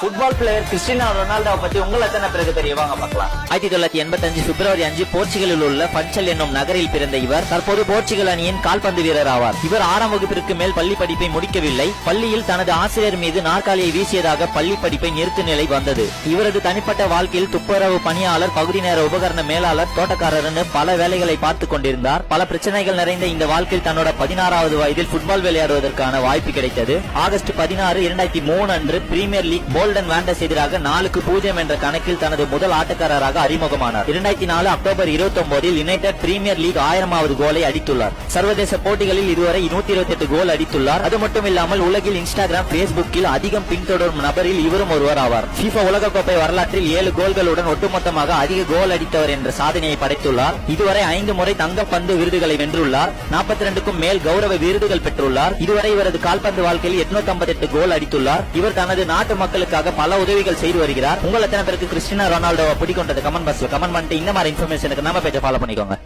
Football player Cristiano Ronaldo பத்தி உங்களை எத்தனை பேருக்கு தெரியும்? வாங்க பார்க்கலாம். 1985 பிப்ரவரி 5 போர்ச்சுகலில் உள்ள பஞ்சல் என்னும் நகரில் பிறந்த இவர் தற்போது போர்ச்சுகல் அணியின் கால்பந்து வீரர் ஆவார். இவர் 6ஆம் வகுப்பிற்கு மேல் பள்ளி படிப்பை முடிக்கவில்லை. பள்ளியில் தனது ஆசிரியர் மீது நாற்காலியை வீசியதாக பள்ளி படிப்பை நிறுத்து நிலை வந்தது. இவரது தனிப்பட்ட வாழ்க்கையில் துப்புரவு பணியாளர், பகுதி நேர உபகரண மேலாளர், தோட்டக்காரர்னு பல வேலைகளை பார்த்துக் கொண்டிருந்தார். பல பிரச்சனைகள் நிறைந்த இந்த வாழ்க்கையில் தன்னோட 16வது வயதில் ஃபுட்பால் விளையாடுவதற்கான வாய்ப்பு கிடைத்தது. ஆகஸ்ட் 16, 2003 அன்று பிரீமியர் லீக் போல்டன் வாண்டர்ஸ் எதிராக 4-0 என்ற கணக்கில் தனது முதல் ஆட்டக்காரராக அறிமுகமானார். 2004 அக்டோபர் 29 யுனைடெட் பிரீமியர் லீக் 1000வது கோலை அடித்துள்ளார். சர்வதேச போட்டிகளில் இதுவரை 128 கோல் அடித்துள்ளார். அது மட்டுமில்லாமல் உலகில் இன்ஸ்டாகிராம், பேஸ்புக்கில் அதிகம் பின்தொடரும் நபரில் இவரும் ஒருவர் ஆவார். FIFA உலகக்கோப்பை வரலாற்றில் 7 கோல்களுடன் ஒட்டுமொத்தமாக அதிக கோல் அடித்தவர் என்ற சாதனையை படைத்துள்ளார். இதுவரை 5 முறை தங்க பந்து விருதுகளை வென்றுள்ளார். 42க்கும் மேல் கௌரவ விருதுகள் பெற்றுள்ளார். இதுவரை இவரது கால்பந்து வாழ்க்கையில் 858 கோல் அடித்துள்ளார். இவர் தனது நாட்டு மக்களுக்காக பல உதவிகள் செய்து வருகிறார். உங்கள் எத்தனை பேருக்கு கிறிஸ்டியானோ ரொனால்டோவை பிடிக்கும்? கமெண்ட் பாக்ஸ்ல கமெண்ட் பண்ணிட்டு இந்த மாதிரி இன்ஃபர்மேஷனுக்கு நம்ம பேஜை ஃபாலோ பண்ணிக்கோங்க.